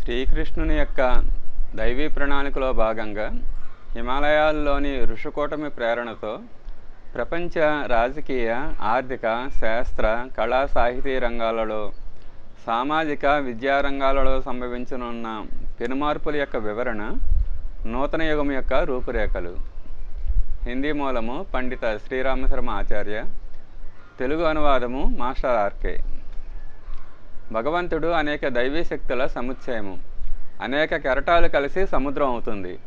శ్రీకృష్ణుని యొక్క దైవీ ప్రణాళికలో భాగంగా హిమాలయాల్లోని ఋషికూటమి ప్రేరణతో ప్రపంచ రాజకీయ, ఆర్థిక, శాస్త్ర, కళా సాహితీ రంగాలలో, సామాజిక, విద్యా రంగాలలో సంభవించనున్న పెనుమార్పుల యొక్క వివరణ, నూతన యుగం యొక్క రూపురేఖలు. హిందీ మూలము పండిత శ్రీరామశర్మ ఆచార్య, తెలుగు అనువాదము మాస్టర్ ఆర్కే. భగవంతుడు అనేక దైవీ శక్తుల సముచ్చయము. అనేక కెరటాలు కలిసి సముద్రం అవుతుంది.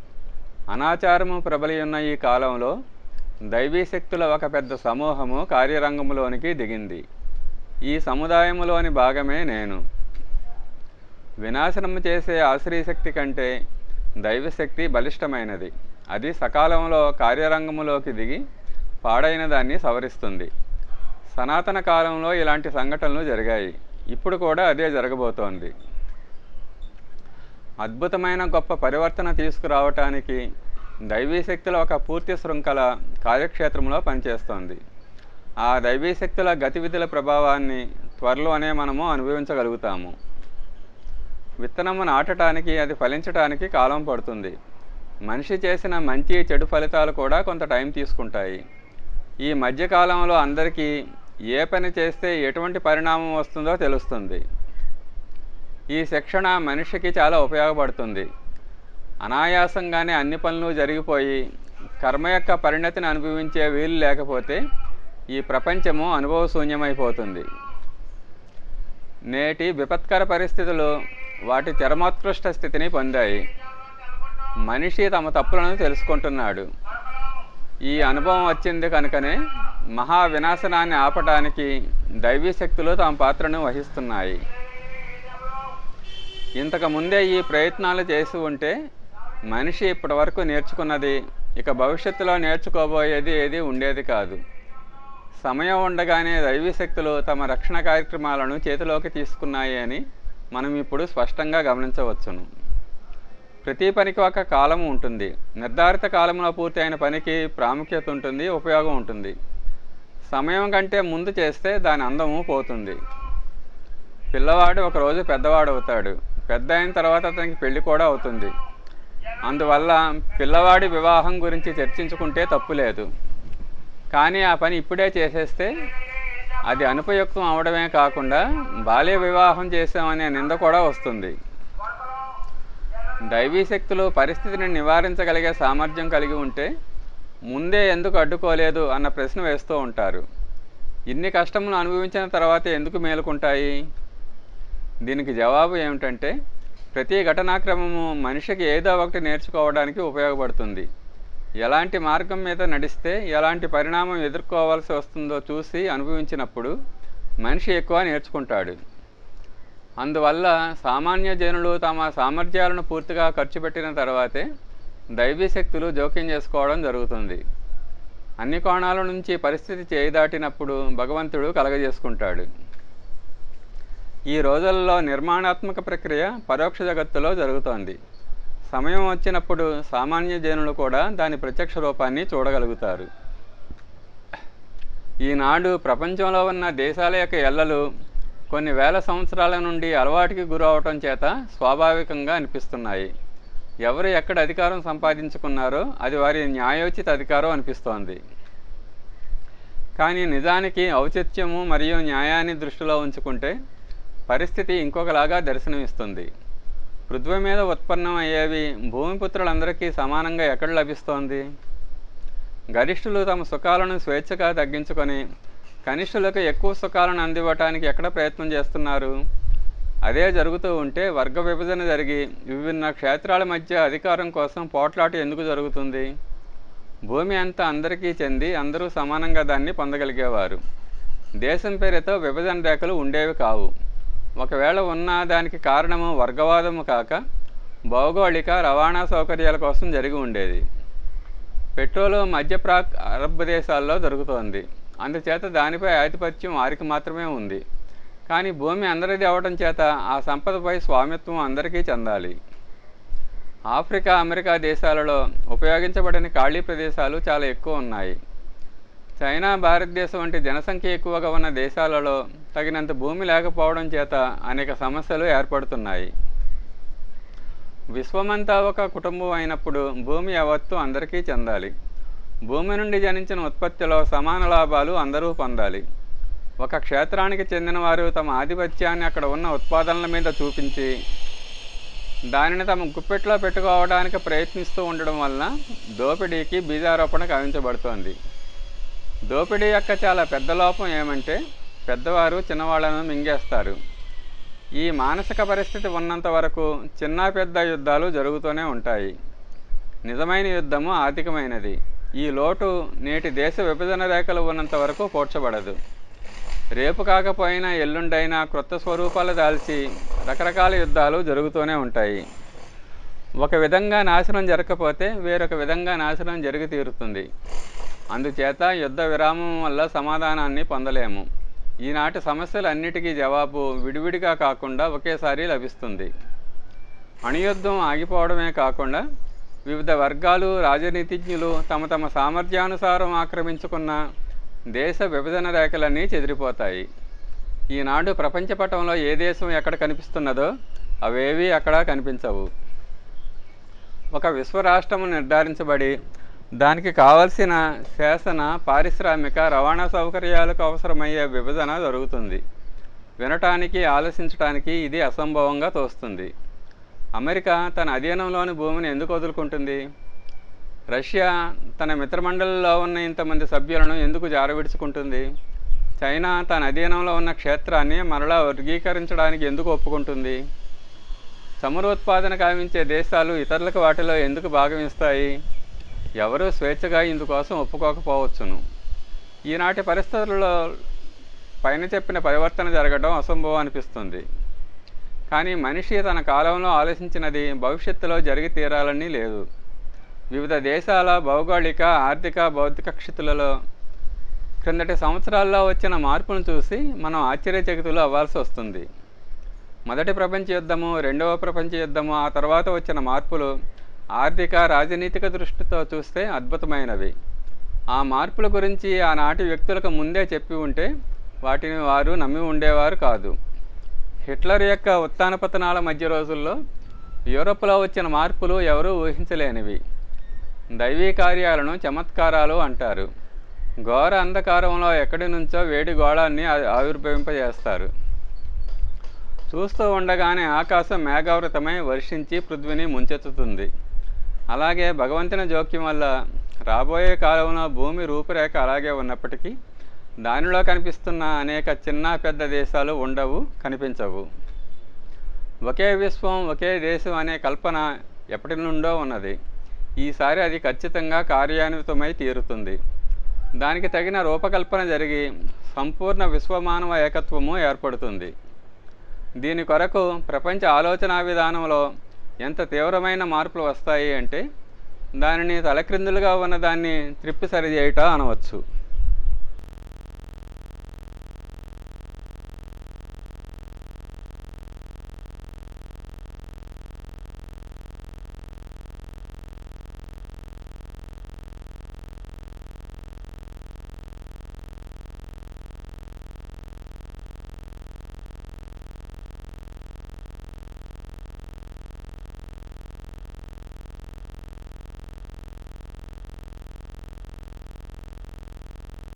అనాచారము ప్రబలియున్న ఈ కాలంలో దైవీ శక్తుల ఒక పెద్ద సమూహము కార్యరంగంలోనికి దిగింది. ఈ సముదాయములోని భాగమే నేను. వినాశనము చేసే ఆశ్రయ శక్తి కంటే దైవశక్తి బలిష్టమైనది. అది సకాలంలో కార్యరంగములోకి దిగి పాడైన దాన్ని సవరిస్తుంది. సనాతన కాలంలో ఇలాంటి సంఘటనలు జరిగాయి. ఇప్పుడు కూడా అదే జరగబోతోంది. అద్భుతమైన గొప్ప పరివర్తన తీసుకురావటానికి దైవీ శక్తుల ఒక పూర్తి శృంఖల కార్యక్షేత్రంలో పనిచేస్తోంది. ఆ దైవీ శక్తుల గతివిధుల ప్రభావాన్ని త్వరలోనే మనము అనుభవించగలుగుతాము. విత్తనము నాటడానికి, అది ఫలించటానికి కాలం పడుతుంది. మనిషి చేసిన మంచి చెడు ఫలితాలు కూడా కొంత టైం తీసుకుంటాయి. ఈ మధ్యకాలంలో అందరికీ ఏ పని చేస్తే ఎటువంటి పరిణామం వస్తుందో తెలుస్తుంది. ఈ శిక్షణ మనిషికి చాలా ఉపయోగపడుతుంది. అనాయాసంగానే అన్ని పనులు జరిగిపోయి కర్మ యొక్క పరిణతిని అనుభవించే వీలు లేకపోతే ఈ ప్రపంచము అనుభవశూన్యమైపోతుంది. నేటి విపత్కర పరిస్థితులు వాటి చరమోత్కృష్ట స్థితిని పొందాయి. మనిషి తమ తప్పులను తెలుసుకుంటున్నాడు. ఈ అనుభవం వచ్చింది కనుకనే మహా వినాశనాన్ని ఆపటానికి దైవీ శక్తులు తమ పాత్రను వహిస్తున్నాయి. ఇంతకు ముందే ఈ ప్రయత్నాలు చేసి ఉంటే మనిషి ఇప్పటివరకు నేర్చుకున్నది ఇక భవిష్యత్తులో నేర్చుకోబోయేది ఏది ఉండేది కాదు. సమయం ఉండగానే దైవీ శక్తులు తమ రక్షణ కార్యక్రమాలను చేతిలోకి తీసుకున్నాయి అని మనం ఇప్పుడు స్పష్టంగా గమనించవచ్చును. ప్రతి పనికి ఒక కాలం ఉంటుంది. నిర్ధారిత కాలంలో పూర్తి అయిన పనికి ప్రాముఖ్యత ఉంటుంది, ఉపయోగం ఉంటుంది. సమయం కంటే ముందు చేస్తే దాని అందము పోతుంది. పిల్లవాడు ఒకరోజు పెద్దవాడు అవుతాడు. పెద్ద అయిన తర్వాత అతనికి పెళ్లి కూడా అవుతుంది. అందువల్ల పిల్లవాడి వివాహం గురించి చర్చించుకుంటే తప్పు లేదు. కానీ ఆ పని ఇప్పుడే చేసేస్తే అది అనుపయుక్తం అవడమే కాకుండా బాల్య వివాహం చేసామనే నింద కూడా వస్తుంది. దైవీ శక్తులు పరిస్థితిని నివారించగలిగే సామర్థ్యం కలిగి ఉంటే ముందే ఎందుకు అడ్డుకోలేదు అన్న ప్రశ్న వేస్తూ ఉంటారు. ఇన్ని కష్టములు అనుభవించిన తర్వాత ఎందుకు మేలుకుంటాయి? దీనికి జవాబు ఏమిటంటే, ప్రతి ఘటనాక్రమము మనిషికి ఏదో ఒకటి నేర్చుకోవడానికి ఉపయోగపడుతుంది. ఎలాంటి మార్గం మీద నడిస్తే ఎలాంటి పరిణామం ఎదుర్కోవాల్సి వస్తుందో చూసి అనుభవించినప్పుడు మనిషి ఎక్కువ నేర్చుకుంటాడు. అందువల్ల సామాన్య జనులు తమ సామర్థ్యాలను పూర్తిగా ఖర్చు పెట్టిన తర్వాతే దైవీ శక్తులు జోక్యం చేసుకోవడం జరుగుతుంది. అన్ని కోణాల నుంచి పరిస్థితి చేయి దాటినప్పుడు భగవంతుడు కలగజేసుకుంటాడు. ఈ రోజుల్లో నిర్మాణాత్మక ప్రక్రియ పరోక్ష జగత్తులో జరుగుతోంది. సమయం వచ్చినప్పుడు సామాన్య జనులు కూడా దాని ప్రత్యక్ష రూపాన్ని చూడగలుగుతారు. ఈనాడు ప్రపంచంలో ఉన్న దేశాల యొక్క ఎల్లలు కొన్ని వేల సంవత్సరాల నుండి అలవాటుకి గురవటం చేత స్వాభావికంగా అనిపిస్తున్నాయి. ఎవరు ఎక్కడ అధికారం సంపాదించుకున్నారో అది వారి న్యాయోచిత అధికారం అనిపిస్తోంది. కానీ నిజానికి ఔచిత్యము మరియు న్యాయాన్ని దృష్టిలో ఉంచుకుంటే పరిస్థితి ఇంకొకలాగా దర్శనమిస్తుంది. పృథ్వీ మీద ఉత్పన్నం అయ్యేవి భూమిపుత్రులందరికీ సమానంగా ఎక్కడ లభిస్తోంది? గరిష్ఠులు తమ సుఖాలను స్వేచ్ఛగా తగ్గించుకొని కనిష్ఠులకు ఎక్కువ సుఖాలను అందివ్వటానికి ఎక్కడ ప్రయత్నం చేస్తున్నారు? అదే జరుగుతూ ఉంటే వర్గ విభజన జరిగి విభిన్న క్షేత్రాల మధ్య అధికారం కోసం పోట్లాట ఎందుకు జరుగుతుంది? భూమి అంతా అందరికీ చెంది అందరూ సమానంగా దాన్ని పొందగలిగేవారు. దేశం పేరుతో విభజన రేఖలు ఉండేవి కావు. ఒకవేళ ఉన్న దానికి కారణము వర్గవాదము కాక భౌగోళిక రవాణా సౌకర్యాల కోసం జరిగి ఉండేది. పెట్రోలు మధ్యప్రాక్ అరబ్ దేశాల్లో దొరుకుతోంది. అందుచేత దానిపై ఆధిపత్యం వారికి మాత్రమే ఉంది. కానీ భూమి అందరిది అవడం చేత ఆ సంపదపై స్వామిత్వం అందరికీ చెందాలి. ఆఫ్రికా, అమెరికా దేశాలలో ఉపయోగించబడిన ఖాళీ ప్రదేశాలు చాలా ఎక్కువ ఉన్నాయి. చైనా, భారతదేశం వంటి జనసంఖ్య ఎక్కువగా ఉన్న దేశాలలో తగినంత భూమి లేకపోవడం చేత అనేక సమస్యలు ఏర్పడుతున్నాయి. విశ్వమంతా ఒక కుటుంబం అయినప్పుడు భూమి యావత్తు అందరికీ చెందాలి. భూమి నుండి జనించిన ఉత్పత్తిలో సమాన లాభాలు అందరూ పొందాలి. ఒక క్షేత్రానికి చెందిన వారు తమ ఆధిపత్యాన్ని అక్కడ ఉన్న ఉత్పాదనల మీద చూపించి దానిని తమ గుప్పెట్లో పెట్టుకోవడానికి ప్రయత్నిస్తూ ఉండడం వలన దోపిడీకి బీజారోపణ గావించబడుతోంది. దోపిడీ యొక్క చాలా పెద్ద లోపం ఏమంటే పెద్దవారు చిన్నవాళ్లను మింగేస్తారు. ఈ మానసిక పరిస్థితి ఉన్నంత వరకు చిన్న పెద్ద యుద్ధాలు జరుగుతూనే ఉంటాయి. నిజమైన యుద్ధము ఆర్థికమైనది. ఈ లోటు నేటి దేశ విభజన రేఖలు ఉన్నంత వరకు పోడ్చబడదు. రేపు కాకపోయినా ఎల్లుండైనా క్రొత్త స్వరూపాలు దాల్చి రకరకాల యుద్ధాలు జరుగుతూనే ఉంటాయి. ఒక విధంగా నాశనం జరగకపోతే వేరొక విధంగా నాశనం జరిగి తీరుతుంది. అందుచేత యుద్ధ విరామం వల్ల సమాధానాన్ని పొందలేము. ఈనాటి సమస్యలన్నిటికీ జవాబు విడివిడిగా కాకుండా ఒకేసారి లభిస్తుంది. అణుయుద్ధం ఆగిపోవడమే కాకుండా వివిధ వర్గాలు రాజనీతిజ్ఞులు తమ తమ సామర్థ్యానుసారం ఆక్రమించుకున్న దేశ విభజన రేఖలన్నీ చెదిరిపోతాయి. ఈనాడు ప్రపంచపటంలో ఏ దేశం ఎక్కడ కనిపిస్తున్నదో అవేవీ అక్కడ కనిపించవు. ఒక విశ్వరాష్ట్రము నిర్ధారించబడి దానికి కావలసిన శాసన, పారిశ్రామిక, రవాణా సౌకర్యాలకు అవసరమయ్యే విభజన జరుగుతుంది. వినటానికి, ఆలోచించటానికి ఇది అసంభవంగా తోస్తుంది. అమెరికా తన అధీనంలోని భూమిని ఎందుకు వదులుకుంటుంది? రష్యా తన మిత్రమండలిలో ఉన్న ఇంతమంది సభ్యులను ఎందుకు జారవిడుచుకుంటుంది? చైనా తన అధీనంలో ఉన్న క్షేత్రాన్ని మరలా వర్గీకరించడానికి ఎందుకు ఒప్పుకుంటుంది? చమురు ఉత్పాదన కావించే దేశాలు ఇతరులకు వాటిలో ఎందుకు భాగం ఇస్తాయి? ఎవరూ స్వేచ్ఛగా ఇందుకోసం ఒప్పుకోకపోవచ్చును. ఈనాటి పరిస్థితులలో పైన చెప్పిన పరివర్తన జరగడం అసంభవం అనిపిస్తుంది. కానీ మనిషి తన కాలంలో ఆలోచించినది భవిష్యత్తులో జరిగి తీరాలని లేదు. వివిధ దేశాల భౌగోళిక, ఆర్థిక, భౌతిక స్థితులలో క్రిందటి సంవత్సరాల్లో వచ్చిన మార్పును చూసి మనం ఆశ్చర్యచకితులు అవ్వాల్సి వస్తుంది. మొదటి ప్రపంచ యుద్ధము, రెండవ ప్రపంచ యుద్ధము, ఆ తర్వాత వచ్చిన మార్పులు ఆర్థిక, రాజనీతిక దృష్టితో చూస్తే అద్భుతమైనవి. ఆ మార్పుల గురించి ఆనాటి వ్యక్తులకు ముందే చెప్పి ఉంటే వాటిని వారు నమ్మి ఉండేవారు కాదు. హిట్లర్ యొక్క ఉత్థాన పతనాల మధ్య రోజుల్లో యూరోప్లో వచ్చిన మార్పులు ఎవరూ ఊహించలేనివి. దైవీ కార్యాలను చమత్కారాలు అంటారు. ఘోర అంధకారంలో ఎక్కడి నుంచో వేడి గోళాన్ని ఆవిర్భవింపజేస్తారు. చూస్తూ ఉండగానే ఆకాశం మేఘావృతమై వర్షించి పృథ్వీని ముంచెత్తుతుంది. అలాగే భగవంతుని జోక్యం వల్ల రాబోయే కాలంలో భూమి రూపురేఖ అలాగే ఉన్నప్పటికీ దానిలో కనిపిస్తున్న అనేక చిన్న పెద్ద దేశాలు ఉండవు, కనిపించవు. ఒకే విశ్వం, ఒకే దేశం అనే కల్పన ఎప్పటి నుండో ఉన్నది. ఈసారి అది ఖచ్చితంగా కార్యాన్వితమై తీరుతుంది. దానికి తగిన రూపకల్పన జరిగి సంపూర్ణ విశ్వమానవ ఏకత్వము ఏర్పడుతుంది. దీని కొరకు ప్రపంచ ఆలోచనా విధానంలో ఎంత తీవ్రమైన మార్పులు వస్తాయి అంటే దానిని తలక్రిందులుగా ఉన్నదాన్ని త్రిప్పి సరిచేయుట అనవచ్చు.